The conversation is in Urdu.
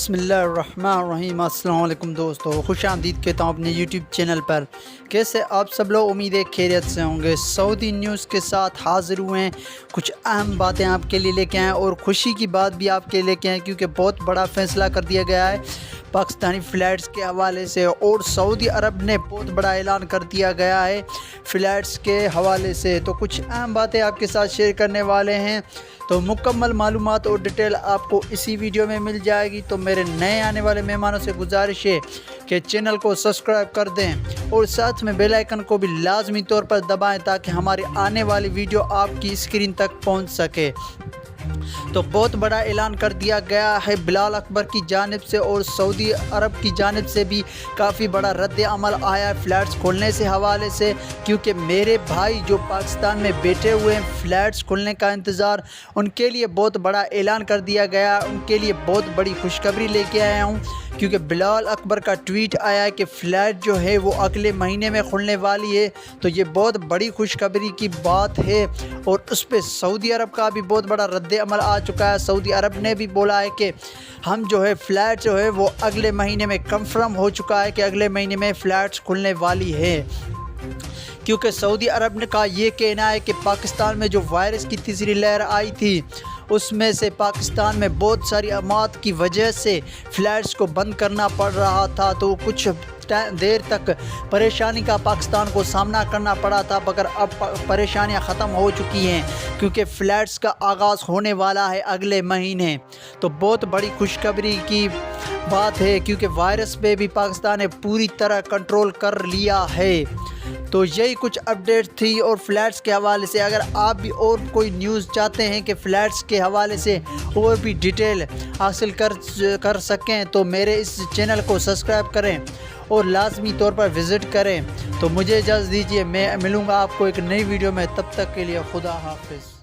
بسم اللہ الرحمن الرحیم۔ السلام علیکم دوستو، خوش آمدید کہتا ہوں اپنے یوٹیوب چینل پر۔ کیسے آپ سب لوگ امید ہے خیریت سے ہوں گے۔ سعودی نیوز کے ساتھ حاضر ہوئے ہیں، کچھ اہم باتیں آپ کے لیے لے کے آئے اور خوشی کی بات بھی آپ کے لے کے آئے، کیونکہ بہت بڑا فیصلہ کر دیا گیا ہے پاکستانی فلائٹس کے حوالے سے، اور سعودی عرب نے بہت بڑا اعلان کر دیا گیا ہے فلائٹس کے حوالے سے۔ تو کچھ اہم باتیں آپ کے ساتھ شیئر کرنے والے ہیں، تو مکمل معلومات اور ڈیٹیل آپ کو اسی ویڈیو میں مل جائے گی۔ تو میرے نئے آنے والے مہمانوں سے گزارش ہے کہ چینل کو سبسکرائب کر دیں اور ساتھ میں بیل آئیکن کو بھی لازمی طور پر دبائیں تاکہ ہماری آنے والی ویڈیو آپ کی اسکرین تک پہنچ سکے۔ تو بہت بڑا اعلان کر دیا گیا ہے بلال اکبر کی جانب سے، اور سعودی عرب کی جانب سے بھی کافی بڑا رد عمل آیا ہے فلائٹس کھولنے سے حوالے سے، کیونکہ میرے بھائی جو پاکستان میں بیٹھے ہوئے ہیں فلائٹس کھلنے کا انتظار، ان کے لیے بہت بڑا اعلان کر دیا گیا، ان کے لیے بہت بڑی خوشخبری لے کے آیا ہوں، کیونکہ بلال اکبر کا ٹویٹ آیا ہے کہ فلائٹ جو ہے وہ اگلے مہینے میں کھلنے والی ہے۔ تو یہ بہت بڑی خوشخبری کی بات ہے، اور اس پہ سعودی عرب کا بھی بہت بڑا رد عمل آ چکا ہے۔ سعودی عرب نے بھی بولا ہے کہ ہم جو ہے فلائٹ جو ہے وہ اگلے مہینے میں کنفرم ہو چکا ہے کہ اگلے مہینے میں فلائٹس کھلنے والی ہے، کیونکہ سعودی عرب کا یہ کہنا ہے کہ پاکستان میں جو وائرس کی تیسری لہر آئی تھی، اس میں سے پاکستان میں بہت ساری اموات کی وجہ سے فلائٹس کو بند کرنا پڑ رہا تھا، تو کچھ دیر تک پریشانی کا پاکستان کو سامنا کرنا پڑا تھا، مگر اب پریشانیاں ختم ہو چکی ہیں کیونکہ فلائٹس کا آغاز ہونے والا ہے اگلے مہینے۔ تو بہت بڑی خوشخبری کی بات ہے، کیونکہ وائرس پہ بھی پاکستان نے پوری طرح کنٹرول کر لیا ہے۔ تو یہی کچھ اپڈیٹ تھی اور فلائٹس کے حوالے سے۔ اگر آپ بھی اور کوئی نیوز چاہتے ہیں کہ فلائٹس کے حوالے سے اور بھی ڈیٹیل حاصل کر سکیں، تو میرے اس چینل کو سبسکرائب کریں اور لازمی طور پر وزٹ کریں۔ تو مجھے اجازت دیجیے، میں ملوں گا آپ کو ایک نئی ویڈیو میں، تب تک کے لیے خدا حافظ۔